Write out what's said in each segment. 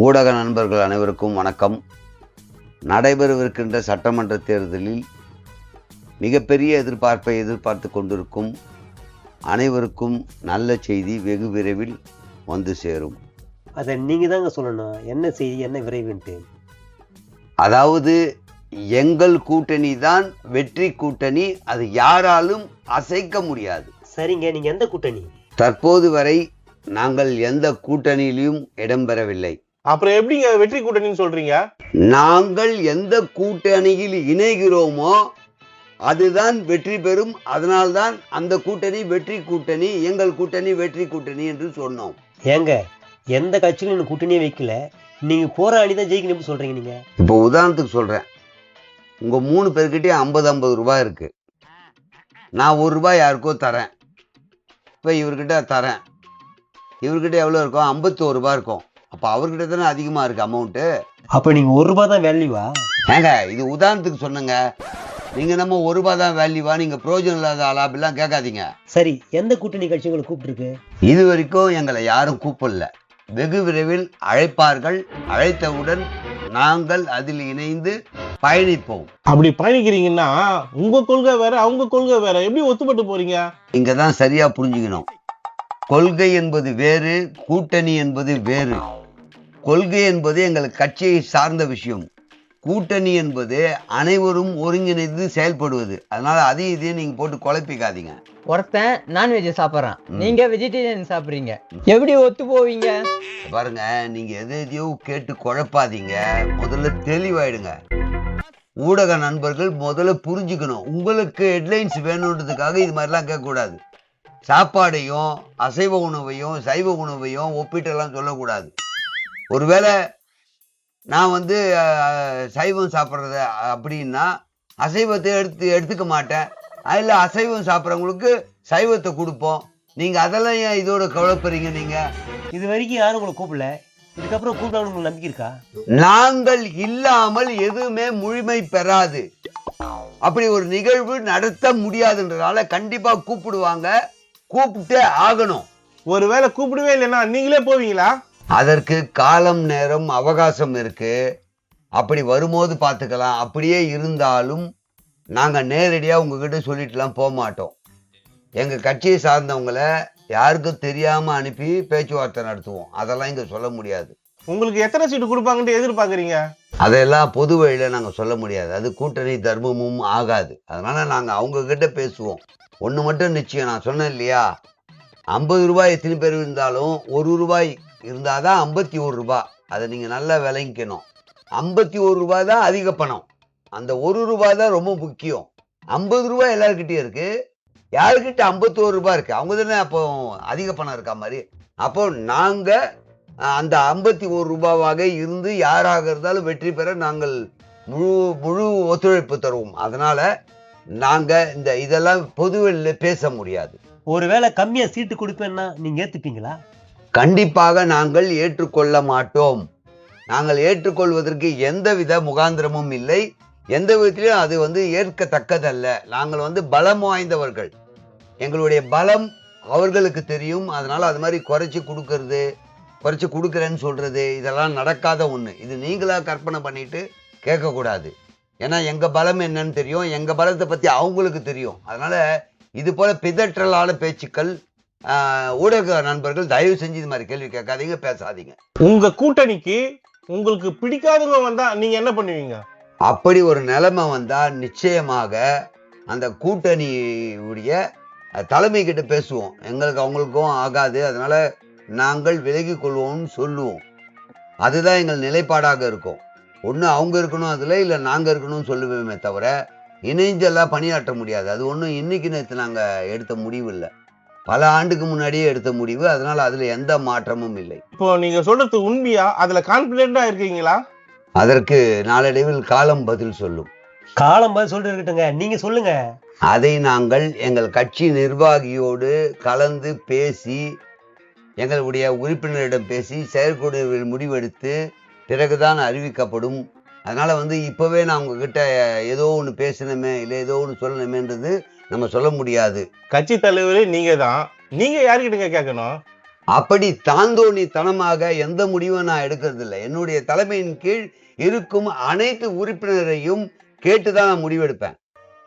ஊடக நண்பர்கள் அனைவருக்கும் வணக்கம். நடைபெறவிருக்கின்ற சட்டமன்ற தேர்தலில் மிகப்பெரிய எதிர்பார்ப்பை எதிர்பார்த்து கொண்டிருக்கும் அனைவருக்கும் நல்ல செய்தி வெகு விரைவில் வந்து சேரும். அதை நீங்க தாங்க சொல்லணும். என்ன செய்தி, என்ன விரைவுன்ட்டு? அதாவது எங்கள் கூட்டணி தான் வெற்றி கூட்டணி, அது யாராலும் அசைக்க முடியாது. சரிங்க, நீங்க எந்த கூட்டணி? தற்போது வரை நாங்கள் எந்த கூட்டணியிலும் இடம்பெறவில்லை. அப்புறம் எப்படிங்க வெற்றி கூட்டணின்னு சொல்றீங்க? நாங்கள் எந்த கூட்டணியில் இணைகிறோமோ அதுதான் வெற்றி பெறும். அதனால்தான் அந்த கூட்டணி வெற்றி கூட்டணி, எங்கள் கூட்டணி வெற்றி கூட்டணி என்று சொன்னோம். ஏங்க, எந்த கட்சியிலும் இன்னும் கூட்டணியே வைக்கல, நீங்க போற அணி தான் ஜெயிக்கணும் எப்படி சொல்றீங்க நீங்க? இப்போ உதாரணத்துக்கு சொல்றேன், உங்க 3 பேர்கிட்டே 50 ரூபாய் இருக்கு. நான் 1 ரூபாய் யாருக்கோ தரேன். இப்போ இவர்கிட்ட தரேன், இவர்கிட்ட எவ்வளோ இருக்கும்? 51 ரூபாய் இருக்கும். அப்போ அவர்கிட்ட தானே அதிகமாக இருக்கு அமௌண்ட்டு. அப்ப நீங்க 1 ரூபாய் தான் வேல்யூவா? ஏங்க, இது உதாரணத்துக்கு சொன்னங்க. நீங்க நம்ம 1 ரூபாய் தான் வேல்யூவா? நீங்க பிரயோஜனம் இல்லாத ஆளா அப்படிலாம் கேட்காதீங்க. சரி, எந்த கூட்டணி கட்சி உங்களை கூப்பிட்டுருக்கு? இது வரைக்கும் எங்களை யாரும் கூப்பிடல. வெகு விரைவில் அழைப்பார்கள். அழைத்தவுடன் நாங்கள் அதில் இணைந்து பயணிப்போம். அப்படி பயணிக்கிறீங்கன்னா உங்க கொள்கை வேற, அவங்க கொள்கை வேற, எப்படி ஒத்துப்பட்டு போறீங்க? இங்க தான் சரியா புரிஞ்சுக்கணும். கொள்கை என்பது வேறு, கூட்டணி என்பது வேறு. கொள்கை என்பது எங்கள் கட்சியை சார்ந்த விஷயம். கூட்டணி என்பது அனைவரும் ஒருங்கிணைந்து செயல்படுவது. அதனால அதையும் இதையும் நீங்க போட்டு குழப்பிக்காதீங்க. ஒருத்தன் நான்வெஜ் சாப்பிட்றான், நீங்க வெஜிடேரியன் சாப்பிட்றீங்க, எப்படி ஒத்து போவீங்க? பாருங்க, நீங்க எதையோ கேட்டு குழப்பாதீங்க. முதல்ல தெளிவாயிடுங்க. ஊடக நண்பர்கள் முதல்ல புரிஞ்சுக்கணும். உங்களுக்கு ஹெட்லைன்ஸ் வேணுன்றதுக்காக இது மாதிரிலாம் கேட்கக்கூடாது. சாப்பாடையும் அசைவ உணவையும் சைவ உணவையும் ஒப்பிட்டெல்லாம் சொல்லக்கூடாது. ஒருவேளை நான் சைவம் சாப்பிட்றது அப்படின்னா அசைவத்தை எடுத்துக்க மாட்டேன். அதில் அசைவம் சாப்பிட்றவங்களுக்கு சைவத்தை கொடுப்போம். நீங்கள் அதெல்லாம் ஏன் இதோட குழப்பறீங்க? நீங்கள் இது வரைக்கும் யாரும் உங்களை கூப்பிடல, இதுக்கப்புறம் கூப்பிடணும் உங்களுக்கு நம்பிக்கை இருக்கா? நாங்கள் இல்லாமல் எதுவுமே முழுமை பெறாது. அப்படி ஒரு நிகழ்வு நடத்த முடியாதுன்றதால கண்டிப்பா கூப்பிடுவாங்க, கூப்பிட்டே ஆகணும். ஒருவேளை கூப்பிடவே இல்லைன்னா நீங்களே போவீங்களா? அதற்கு காலம் நேரம் அவகாசம் இருக்கு. அப்படி வரும்போது பார்த்துக்கலாம். அப்படியே இருந்தாலும் நாங்கள் நேரடியாக உங்ககிட்ட சொல்லிட்டுலாம் போக மாட்டோம். எங்கள் கட்சியை சார்ந்தவங்களை யாருக்கும் தெரியாமல் அனுப்பி பேச்சுவார்த்தை நடத்துவோம். அதெல்லாம் இங்கே சொல்ல முடியாது. உங்களுக்கு எத்தனை சீட்டு கொடுப்பாங்கன்ட்டு எதிர்பார்க்குறீங்க? அதெல்லாம் பொது வழியில் நாங்கள் சொல்ல முடியாது. அது கூட்டணி தர்மமும் ஆகாது. அதனால நாங்கள் அவங்க கிட்ட பேசுவோம். ஒன்று மட்டும் நிச்சயம், நான் சொன்னேன் இல்லையா, 50 ரூபாய் எத்தனை பேர் இருந்தாலும் 1 ரூபாய் இருந்தால் தான் 51 ரூபாய். அதை நீங்கள் நல்லா விளங்கிக்கணும். 51 ரூபாய் தான் அதிக பணம். அந்த 1 ரூபாய் தான் ரொம்ப முக்கியம். 50 ரூபாய் எல்லாருக்கிட்டையும் இருக்கு. யாருக்கிட்ட 51 ரூபாய் இருக்கு, அவங்க தானே அப்போ அதிக பணம் இருக்கா மாதிரி. அப்போ நாங்கள் அந்த 51 ரூபாவாக இருந்து யாராக இருந்தாலும் வெற்றி பெற நாங்கள் முழு ஒத்துழைப்பு தருவோம். அதனால நாங்கள் இதெல்லாம் பொதுவெளியில் பேச முடியாது. ஒருவேளை கம்மியா சீட்டு கொடுப்பேன்னா நீங்க ஏத்துப்பீங்களா? கண்டிப்பாக நாங்கள் ஏற்றுக்கொள்ள மாட்டோம். நாங்கள் ஏற்றுக்கொள்வதற்கு எந்தவித முகாந்திரமும் இல்லை. எந்த விதத்திலும் அது ஏற்கத்தக்கதல்ல. நாங்கள் பலம் வாய்ந்தவர்கள். எங்களுடைய பலம் அவர்களுக்கு தெரியும். அதனால அது மாதிரி குறைச்சி கொடுக்குறேன்னு சொல்றது இதெல்லாம் நடக்காத ஒன்று. இது நீங்களா கற்பனை பண்ணிட்டு கேட்கக்கூடாது. ஏன்னா எங்க பலம் என்னன்னு தெரியும், எங்க பலத்தை பத்தி அவங்களுக்கு தெரியும். அதனால இது போல பிதற்றலான பேச்சுக்கள் ஊடக நண்பர்கள் தயவு செஞ்சு இது மாதிரி கேள்வி கேட்காதீங்க, பேசாதீங்க. உங்க கூட்டணிக்கு உங்களுக்கு பிடிக்காதவங்க வந்தா நீங்க என்ன பண்ணுவீங்க? அப்படி ஒரு நிலைமை வந்தா நிச்சயமாக அந்த கூட்டணியுடைய தலைமை கிட்ட பேசுவோம். எங்களுக்கு அவங்களுக்கும் ஆகாது, அதனால நாங்கள் விலகி கொள்வோம்னு சொல்லுவோம். அதுதான் எங்கள் நிலைப்பாடாக இருக்கும். ஒன்று அவங்க இருக்கணும் அதில், இல்லை நாங்கள் இருக்கணும்னு சொல்லுவோமே தவிர இணைஞ்செல்லாம் பணியாற்ற முடியாது. அது ஒன்றும் இன்னைக்கு நேற்று நாங்கள் எடுத்த முடிவு இல்லை, பல ஆண்டுக்கு முன்னாடியே எடுத்த முடிவு. அதனால அதில் எந்த மாற்றமும் இல்லை. இப்போ நீங்க சொல்றது உண்மையா? அதுல கான்பிடென்டா இருக்கீங்களா? அதற்கு நாளடைவில் காலம் பதில் சொல்லும். காலம் பதில் சொல்லிட்டு இருக்கட்டுங்க, நீங்க சொல்லுங்க. அதை நாங்கள் எங்கள் கட்சி நிர்வாகியோடு கலந்து பேசி, எங்களுடைய உறுப்பினரிடம் பேசி செயற்குழுவில் முடிவெடுத்து பிறகுதான் அறிவிக்கப்படும். அதனால இப்போவே நான் உங்ககிட்ட ஏதோ ஒன்று பேசணுமே இல்லை ஏதோ ஒன்று சொல்லணுமேன்றது நம்ம சொல்ல முடியாது. கட்சி தலைவர் நீங்க தான், நீங்க யாருக்கிட்டங்க கேட்கணும்? அப்படி தாந்தோணித்தனமாக எந்த முடிவும் நான் எடுக்கிறது இல்லை. என்னுடைய தலைமையின் கீழ் இருக்கும் அனைத்து உறுப்பினரையும் கேட்டுதான் நான் முடிவெடுப்பேன்.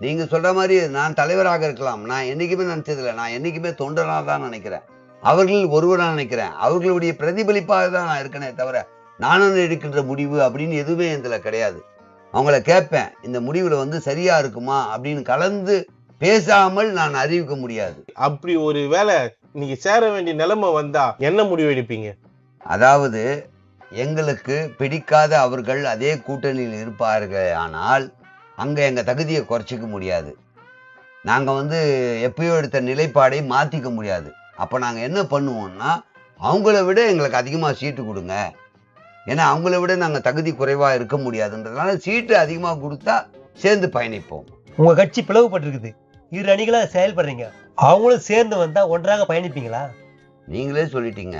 நீங்க சொல்ற மாதிரி நான் தலைவராக இருக்கலாம், நான் என்னைக்குமே நினைச்சதில்லை. நான் என்னைக்குமே தொண்டனாக தான் நினைக்கிறேன், அவர்கள் ஒருவராக நினைக்கிறேன். அவர்களுடைய பிரதிபலிப்பாக தான் நான் இருக்கனே தவிர நானும் எடுக்கின்ற முடிவு அப்படின்னு எதுவுமே இதுல கிடையாது. அவங்கள கேட்பேன், இந்த முடிவுல வந்து சரியா இருக்குமா அப்படின்னு கலந்து பேசாமல் நான் அறிவிக்க முடியாது. அப்படி ஒரு வேலை நீங்க சேர வேண்டிய நிலைமை வந்தா என்ன முடிவு எடுப்பீங்க? அதாவது எங்களுக்கு பிடிக்காத அவர்கள் அதே கூட்டணியில் இருப்பார்கள், ஆனால் அங்க எங்க தகுதியை குறைச்சிக்க முடியாது. நாங்க வந்து எப்பயோ எடுத்த நிலைப்பாடை மாத்திக்க முடியாது. அப்ப நாங்க என்ன பண்ணுவோம்னா, அவங்கள விட எங்களுக்கு அதிகமா சீட்டு கொடுங்க, ஏன்னா அவங்கள விட நாங்க தகுதி குறைவா இருக்க முடியாதுன்றதுனால சீட்டு அதிகமா கொடுத்தா சேர்ந்து பயணிப்போம். உங்க கட்சி பிளவுபட்டிருக்குது, இரு அணிகளா செயல்படுறீங்க, அவங்களும் சேர்ந்து வந்தா ஒன்றாக பயணிப்பீங்களா? நீங்களே சொல்லிட்டீங்க,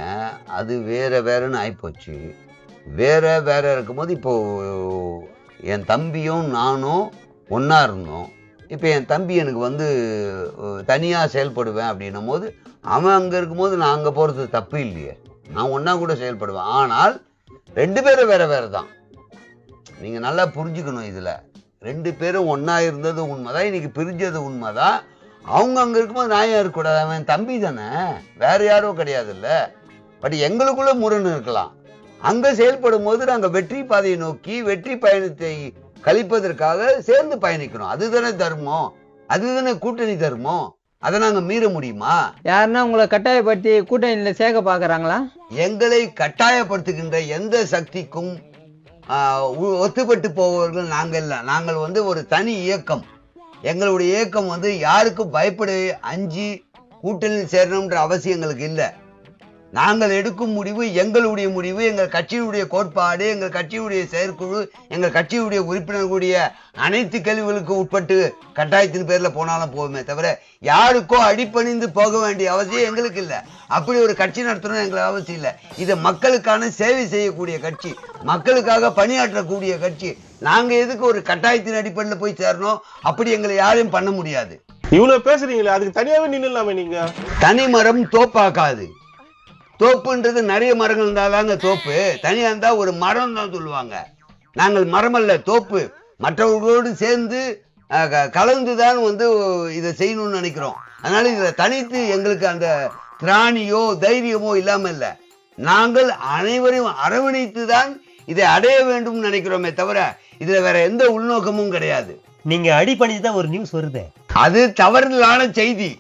அது வேற வேறன்னு ஆயிப்போச்சு. வேற வேற இருக்கும்போது இப்போ என் தம்பியும் நானும் ஒன்றா இருந்தோம். இப்போ என் தம்பி எனக்கு வந்து தனியாக செயல்படுவேன் அப்படின்னும் போது அவன் அங்கே இருக்கும்போது நான் அங்கே போகிறது தப்பு இல்லையே, நான் ஒன்றா கூட செயல்படுவேன். ஆனால் 2 பேரும் வேற வேற தான். நீங்கள் நல்லா புரிஞ்சுக்கணும், இதில் 2 பேரும் ஒன்றா இருந்தது உண்மைதான், இன்னைக்கு பிரிஞ்சது உண்மைதான். அவங்க அங்கே இருக்கும்போது நான் ஏன் இருக்கக்கூடாது? அவன் தம்பி தானே, வேற யாரும் கிடையாது இல்லை. பட் எங்களுக்குள்ள முரண் இருக்கலாம். அங்கே செயல்படும் போது நாங்கள் வெற்றி பாதையை நோக்கி வெற்றி பயணத்தை கழிப்பதற்காக சேர்ந்து பயணிக்கணும். அதுதானே தர்மம், அதுதானே கூட்டணி தர்மம். அதை நாங்கள் மீற முடியுமா? யாருன்னா உங்களை கட்டாயப்படுத்தி கூட்டணியில சேர்க்க பாக்குறாங்களா? எங்களை கட்டாயப்படுத்துகின்ற எந்த சக்திக்கும் ஒத்துப்பட்டு போவர்கள் நாங்கள் இல்லை. நாங்கள் வந்து ஒரு தனி இயக்கம். எங்களுடைய இயக்கம் வந்து யாருக்கும் பயப்பட அஞ்சி கூட்டணியில் சேரணுன்ற அவசியம் எங்களுக்கு இல்லை. நாங்கள் எடுக்கும் முடிவு எங்களுடைய முடிவு, எங்கள் கட்சியுடைய கோட்பாடு, எங்கள் கட்சியுடைய செயற்குழு, எங்கள் கட்சியுடைய உறுப்பினர்களுடைய அனைத்து கேள்விகளுக்கு உட்பட்டு கட்டாயத்தின் பேர்ல போனாலும் போகுமே தவிர யாருக்கோ அடிப்பணிந்து போக வேண்டிய அவசியம் எங்களுக்கு இல்லை. அப்படி ஒரு கட்சி நடத்தணும் எங்களுக்கு அவசியம் இல்லை. இது மக்களுக்கான சேவை செய்யக்கூடிய கட்சி, மக்களுக்காக பணியாற்றக்கூடிய கட்சி. நாங்க எதுக்கு ஒரு கட்டாயத்தின் அடிப்படையில் போய் சேரணும்? அப்படி எங்களை யாரையும் பண்ண முடியாது. இவ்வளவு பேசுறீங்களே, அதுக்கு தனியாவே நின்னுலாமே. நீங்க தனி மரம் தோப்பாக்காது. தோப்புன்றது நிறைய மரங்கள் இருந்தாதாங்க தோப்பு. தனியா இருந்தா ஒரு மரம் தான் சொல்லுவாங்க. நாங்கள் மரம் அல்ல, தோப்பு. மற்றவர்களோடு சேர்ந்து கலந்துதான் வந்து இதை செய்யணும்னு நினைக்கிறோம். அதனால இதுல தனித்து எங்களுக்கு அந்த திராணியோ தைரியமோ இல்லாம இல்லை. நாங்கள் அனைவரையும் அரவணைத்து தான் இதை அடைய வேண்டும் நினைக்கிறோமே தவிர இதுல வேற எந்த உள்நோக்கமும் கிடையாது. நீங்க அடிப்பணிச்சு தான் ஒரு நியூஸ் வருது, அது தவறுதலான செய்தி.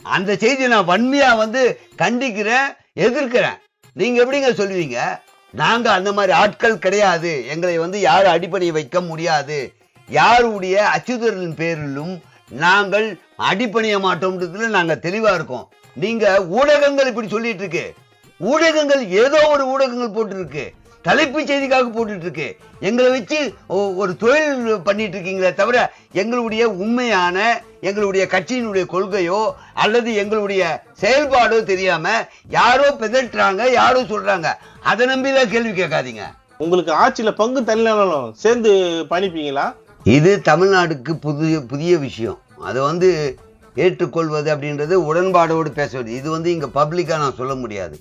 அந்த செய்தியை நான் வன்மையா வந்து கண்டிக்கிறேன், எதிர்க்கிறேன். நீங்க எப்படிங்க சொல்லுவீங்க? நாங்க அந்த மாதிரி ஆட்கள் கிடையாது, எங்களை வந்து யாரும் அடிப்பணிய வைக்க முடியாது, யாருடைய அச்சுறுத்தலின் பேரிலும் நாங்கள் அடிப்பணிய மாட்டோம்ன்றதுல நாங்க தெளிவா இருக்கோம். நீங்க ஊடகங்கள் இப்படி சொல்லிட்டு இருக்கு, ஊடகங்கள் ஏதோ ஒரு ஊடகங்கள் போட்டு இருக்கு, தலைப்புச் செய்திக்காக போட்டுட்டு இருக்கு, எங்களை வச்சு ஒரு தொழில் பண்ணிட்டு இருக்கீங்களே தவிர எங்களுடைய உண்மையான எங்களுடைய கட்சியினுடைய கொள்கையோ அல்லது எங்களுடைய செயல்பாடோ தெரியாம யாரோ பிதற்றாங்க, யாரோ சொல்றாங்க, அதை நம்பிதான் கேள்வி கேட்காதீங்க. உங்களுக்கு ஆட்சியில பங்கு தள்ளினாலும் சேர்ந்து பயணிப்பீங்களா? இது தமிழ்நாடுக்கு புதிய விஷயம். அது வந்து ஏற்றுக்கொள்வது அப்படின்றது உடன்பாடோடு பேசுவது. இது வந்து இங்க பப்ளிக்கா நான் சொல்ல முடியாது.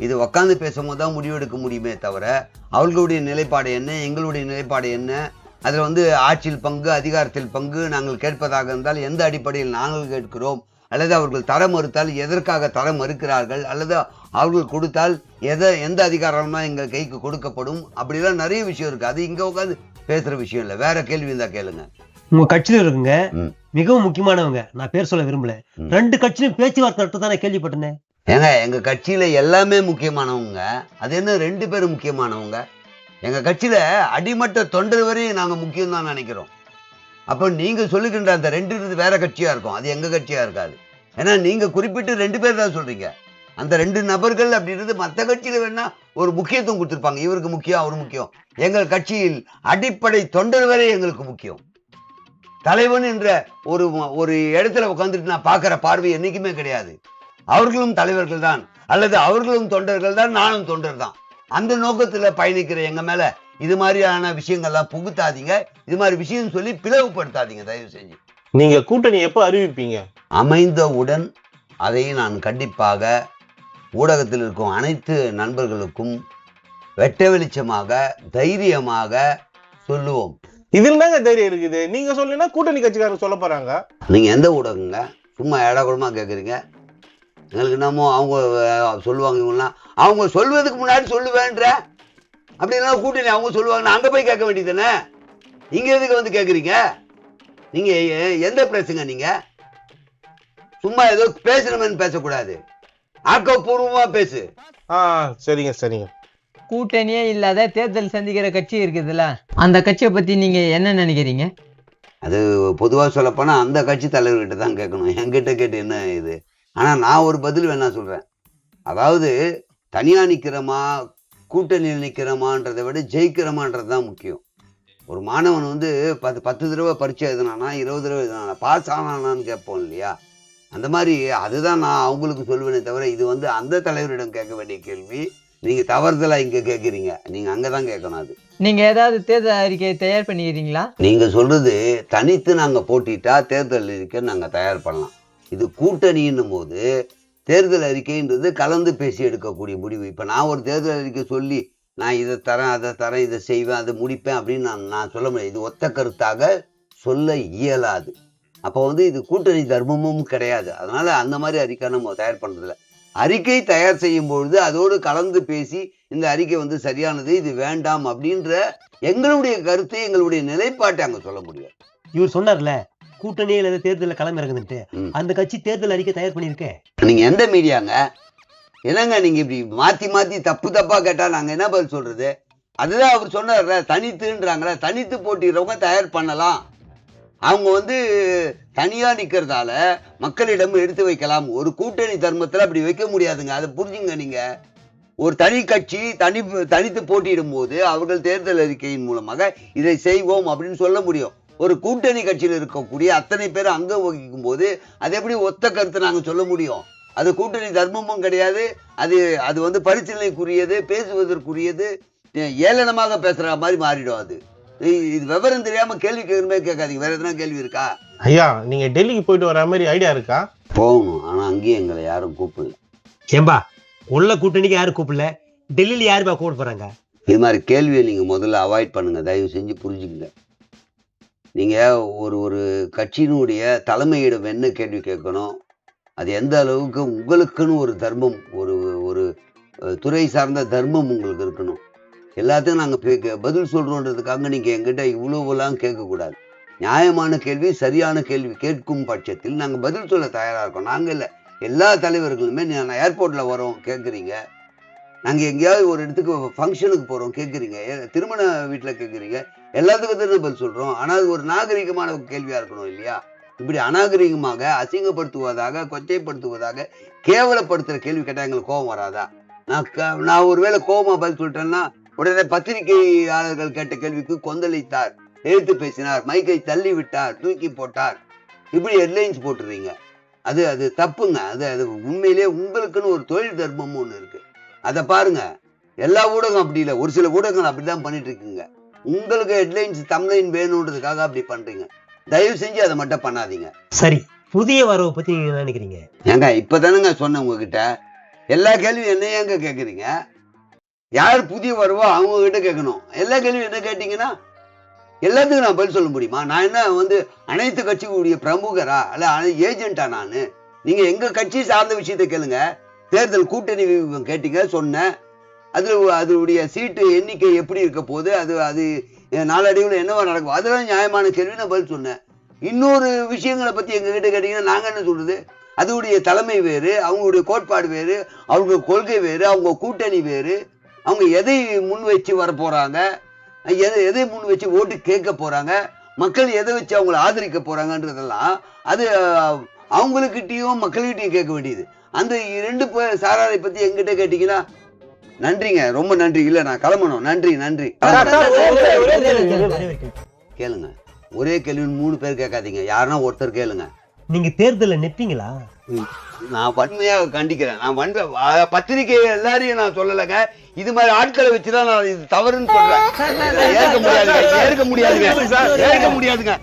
இது உக்காந்து பேசும்போது தான் முடிவெடுக்க முடியுமே தவிர அவர்களுடைய நிலைப்பாடு என்ன, எங்களுடைய நிலைப்பாடு என்ன, அதில் வந்து ஆட்சியில் பங்கு அதிகாரத்தில் பங்கு நாங்கள் கேட்பதாக இருந்தால் எந்த அடிப்படையில் நாங்கள் கேட்கிறோம், அல்லது அவர்கள் தர மறுத்தால் எதற்காக தர மறுக்கிறார்கள், அல்லது அவர்கள் கொடுத்தால் எந்த அதிகாரமா எங்கள் கைக்கு கொடுக்கப்படும், அப்படிலாம் நிறைய விஷயம் இருக்கு. அது இங்க உட்காந்து பேசுற விஷயம் இல்லை. வேற கேள்வி இருந்தா கேளுங்க. உங்க கட்சியில இருக்குங்க மிகவும் முக்கியமானவங்க, நான் பேர் சொல்ல விரும்பல, 2 கட்சியிலும் பேச்சுவார்த்தை நடத்ததான் கேள்விப்பட்டேன். ஏங்க எங்க கட்சியில எல்லாமே முக்கியமானவங்க, அது என்ன 2 பேரும் முக்கியமானவங்க? எங்க கட்சியில அடிமட்ட தொண்டர் வரையும் நாங்க முக்கியம் தான் நினைக்கிறோம். அப்ப நீங்க சொல்லுகின்ற அந்த 2 வேற கட்சியா இருக்கும், அது எங்க கட்சியா இருக்காது. ஏன்னா நீங்க குறிப்பிட்டு 2 பேர் தான் சொல்றீங்க. அந்த 2 நபர்கள் அப்படின்றது மற்ற கட்சியில வேணா ஒரு முக்கியத்துவம் கொடுத்திருப்பாங்க, இவருக்கு முக்கியம் அவர் முக்கியம். எங்கள் கட்சியில் அடிப்படை தொண்டர் வரை எங்களுக்கு முக்கியம். தலைவன் என்ற ஒரு இடத்துல உட்காந்துட்டு நான் பார்க்கிற பார்வை என்னைக்குமே கிடையாது. அவர்களும் தலைவர்கள் தான், அல்லது அவர்களும் தொண்டர்கள் தான், நானும் தொண்டர் தான். அந்த நோக்கத்துல பயணிக்கிற எங்க மேல இது மாதிரியான விஷயங்கள்லாம் புகுத்தாதீங்க. இது மாதிரி விஷயம் சொல்லி பிளவுபடுத்தாதீங்க தயவு செஞ்சு. நீங்க கூட்டணி எப்ப அறிவிப்பீங்க? அமைந்தவுடன் அதை நான் கண்டிப்பாக ஊடகத்தில் இருக்கும் அனைத்து நண்பர்களுக்கும் வெட்ட வெளிச்சமாக தைரியமாக சொல்லுவோம். இதில் தாங்க தைரியம் இருக்குது. நீங்க சொல்லினா கூட்டணி கட்சிக்காரங்க சொல்ல போறாங்க. நீங்க எந்த ஊடகங்க? சும்மா ஏடாகுடமா கேட்குறீங்க. எங்களுக்கு என்னமோ அவங்க சொல்லுவாங்க, இவங்கலாம் அவங்க சொல்வதுக்கு முன்னாடி சொல்லுவேன்ற அப்படின்னா கூட்டணி அவங்க சொல்லுவாங்க, அங்க போய் கேட்க வேண்டியதுதானே. நீங்க எதுக்கு வந்து கேட்குறீங்க? நீங்க எந்த பிரச்சனை? நீங்க சும்மா ஏதோ பேசணும்னு பேசக்கூடாது, ஆக்கப்பூர்வமா பேசு. சரிங்க சரிங்க. கூட்டணியே இல்லாத தேர்தல் சந்திக்கிற கட்சி இருக்குதுல்ல, அந்த கட்சியை பத்தி நீங்க என்ன நினைக்கிறீங்க? அது பொதுவாக சொல்லப்போனால் அந்த கட்சி தலைவர்கிட்ட தான் கேட்கணும், என்கிட்ட கேட்டு என்ன இது. ஆனால் நான் ஒரு பதில் வேணா சொல்கிறேன். அதாவது தனியாக நிற்கிறோமா கூட்டணியில் நிற்கிறோமான்றதை விட ஜெயிக்கிறோமான்றது தான் முக்கியம். ஒரு மாணவன் வந்து 10 தடவை பரீட்சை எழுதினானா 20 தடவை எழுதினானா பாஸ் ஆனானான்னு கேட்போம் இல்லையா? அந்த மாதிரி அதுதான் நான் அவங்களுக்கு சொல்வேனே தவிர இது வந்து அந்த தலைவரிடம் கேட்க வேண்டிய கேள்வி. நீங்கள் தவறுதலாக இங்கே கேட்குறீங்க, நீங்கள் அங்கே தான் கேட்கணும். அது நீங்க ஏதாவது தேர்தல் அறிக்கையை தயார் பண்ணிக்கிறீங்களா? நீங்கள் சொல்கிறது தனித்து நாங்கள் போட்டிட்டா தேர்தல் அறிக்கை நாங்கள் தயார் பண்ணலாம். இது கூட்டணின்னும் போது தேர்தல் அறிக்கைன்றது கலந்து பேசி எடுக்கக்கூடிய முடிவு. இப்போ நான் ஒரு தேர்தல் அறிக்கை சொல்லி நான் இதை தரேன் அதை தரேன் இதை செய்வேன் அதை முடிப்பேன் அப்படின்னு நான் சொல்ல முடியாது. இது ஒத்த கருத்தாக சொல்ல இயலாது. அப்போ வந்து இது கூட்டணி தர்மமும் கிடையாது. அதனால அந்த மாதிரி அறிக்கை நம்ம தயார் பண்ணுறதில்ல. அறிக்கை தயார் செய்யும் பொழுது அதோடு கலந்து பேசி இந்த அறிக்கை வந்து சரியானது இது வேண்டாம் அப்படின்ற எங்களுடைய கருத்தை எங்களுடைய நிலைப்பாட்டை அங்கே சொல்ல முடியாது. இவர் சொன்னார்ல கூட்டணியில தேர்தலில் களம் இறங்குதுன்ட்டு, அந்த கட்சி தேர்தல் அறிக்கை தயார் பண்ணியிருக்கேன். நீங்க எந்த மீடியாங்க? என்னங்க நீங்க இப்படி மாத்தி மாத்தி தப்பா கேட்டா நாங்க என்ன பதில் சொல்றது? அதுதான் அவர் சொன்னார்ல, தனித்துன்றாங்களே, தனித்து போட்டிடுறவங்க தயார் பண்ணலாம். அவங்க வந்து தனியா நிக்கிறதால மக்களிடம் எடுத்து வைக்கலாம். ஒரு கூட்டணி தர்மத்துல அப்படி வைக்க முடியாதுங்க, அதை புரிஞ்சுங்க. நீங்க ஒரு தனி கட்சி தனித்து போட்டியிடும் போது அவர்கள் தேர்தல் அறிக்கையின் மூலமாக இதை செய்வோம் அப்படின்னு சொல்ல முடியும். ஒரு கூட்டணி கட்சியில் இருக்கக்கூடிய அத்தனை பேர் அங்க வகிக்கும் போது அது எப்படி ஒத்த கருத்தை நாங்க சொல்ல முடியும்? அது கூட்டணி தர்மமும் கிடையாது. அது வந்து பரிசீலனைக்குரியது, பேசுவதற்குரியது, ஏளனமாக பேசுற மாதிரி மாறிடும். அது இது விவரம் தெரியாம கேள்வி கேட்கணுமே கேட்காதீங்க. வேற எதனா கேள்வி இருக்கா? ஐயா நீங்க டெல்லிக்கு போயிட்டு வர மாதிரி ஐடியா இருக்கா? போகணும், ஆனா அங்கேயும் எங்களை யாரும் கூப்பிடல. ஏம்பா உள்ள கூட்டணிக்கு யாரும் கூப்பிடல, டெல்லியில யாருப்பா கூப்பிட போறாங்க? இது மாதிரி கேள்வியை நீங்க முதல்ல அவாய்ட் பண்ணுங்க, தயவு செஞ்சு புரிஞ்சுக்கங்க. நீங்க ஒரு கட்சியினுடைய தலைமையிடம் என்ன கேள்வி கேட்கணும், அது எந்த அளவுக்கு உங்களுக்குன்னு ஒரு தர்மம், ஒரு துறை சார்ந்த தர்மம் உங்களுக்கு இருக்கணும். எல்லாத்தையும் நாங்கள் பதில் சொல்றோன்றதுக்காக நீங்க எங்கிட்ட இவ்வளவுலாம் கேட்கக்கூடாது. நியாயமான கேள்வி சரியான கேள்வி கேட்கும் பட்சத்தில் நாங்கள் பதில் சொல்ல தயாரா இருக்கோம். நாங்கள் இல்லை, எல்லா தலைவர்களுமே நான் ஏர்போர்ட்ல வரோம் கேட்குறீங்க, நாங்கள் எங்கேயாவது ஒரு இடத்துக்கு ஃபங்க்ஷனுக்கு போகிறோம் கேட்குறீங்க, திருமண வீட்டில் கேட்குறீங்க, எல்லாத்துக்கும் தான் பதில் சொல்கிறோம். ஆனால் அது ஒரு நாகரிகமான கேள்வியாக இருக்கணும் இல்லையா? இப்படி அநாகரிகமாக அசிங்கப்படுத்துவதாக கொச்சைப்படுத்துவதாக கேவலப்படுத்துகிற கேள்வி கேட்டால் எங்களுக்கு கோபம் வராதா? நான் ஒருவேளை கோபமாக பதில் சொல்லிட்டேன்னா உடனே பத்திரிகையாளர்கள் கேட்ட கேள்விக்கு கொந்தளித்தார், எழுத்து பேசினார், மைக்கை தள்ளி விட்டார், தூக்கி போட்டார், இப்படி ஹெட்லைன்ஸ் போட்டுறீங்க. அது தப்புங்க. அது உண்மையிலே உங்களுக்குன்னு ஒரு தொழில் தர்மம் ஒன்று இருக்கு, அதை பாருங்க. எல்லா ஊடகம் அப்படி இல்லை, ஒரு சில ஊடகங்கள் அப்படிதான் பண்ணிட்டு இருக்குங்க. உங்களுக்கு ஹெட்லைன்ஸ் தம்ப்லைன் வேணுன்றதுக்காக அப்படி பண்றீங்க. தயவு செஞ்சு அதை மட்டும் பண்ணாதீங்க. சரி, புதிய வரவை பத்தி நீங்க என்ன நினைக்கிறீங்க? ஏங்க இப்பதானுங்க சொன்னேன் உங்ககிட்ட, எல்லா கேள்வியும் என்ன ஏங்க கேட்குறீங்க? யார் புதிய வருவோ அவங்க கிட்ட கேட்கணும். எல்லா கேள்வியும் என்ன கேட்டீங்கன்னா எல்லாத்துக்கும் நான் பதில் சொல்ல முடியுமா? நான் என்ன வந்து அனைத்து கட்சிகளுடைய பிரமுகரா அல்ல ஏஜென்டா? நான் நீங்க எங்க கட்சி சார்ந்த விஷயத்தை கேளுங்க. தேர்தல் கூட்டணி கேட்டீங்க, சொன்னேன். அதனுடைய சீட்டு எண்ணிக்கை எப்படி இருக்க போகுது, அது நாளடைவில் என்னவா நடக்கும், அதெல்லாம் நியாயமான கேள்வி, நான் பதில் சொன்னேன். இன்னொரு விஷயங்களை பத்தி எங்க கிட்ட கேட்டீங்கன்னா நாங்க என்ன சொல்றது? அதோடைய தலைமை வேறு, அவங்களுடைய கோட்பாடு வேறு, அவங்க கொள்கை வேறு, அவங்க கூட்டணி வேறு, அவங்க எதை முன் வச்சு வர போறாங்க, எதை முன் வச்சு ஓட்டு கேட்க போறாங்க, மக்கள் எதை வச்சு அவங்களை ஆதரிக்க போறாங்கன்றதெல்லாம் அது அவங்களுக்கிட்டையும் மக்கள்கிட்டையும் கேட்க வேண்டியது. அந்த 2 சாராரை பத்தி எங்கிட்ட கேட்டீங்கன்னா நன்றிங்க, ரொம்ப நன்றி, இல்ல நான் கிளம்பணும், நன்றி. கேளுங்க, ஒரே கேள்வி 3 பேர் கேட்காதீங்க, யாருன்னா ஒருத்தர் கேளுங்க. நீங்க தேர்தலில் நிற்பீங்களா? நான் வன்மையாக கண்டிக்கிறேன். நான் பத்திரிகை எல்லாரையும் நான் சொல்லலைங்க, இது மாதிரி ஆட்களை வச்சுதான் நான் இது தவறுன்னு சொல்றேன். ஏற்க முடியாதுங்க.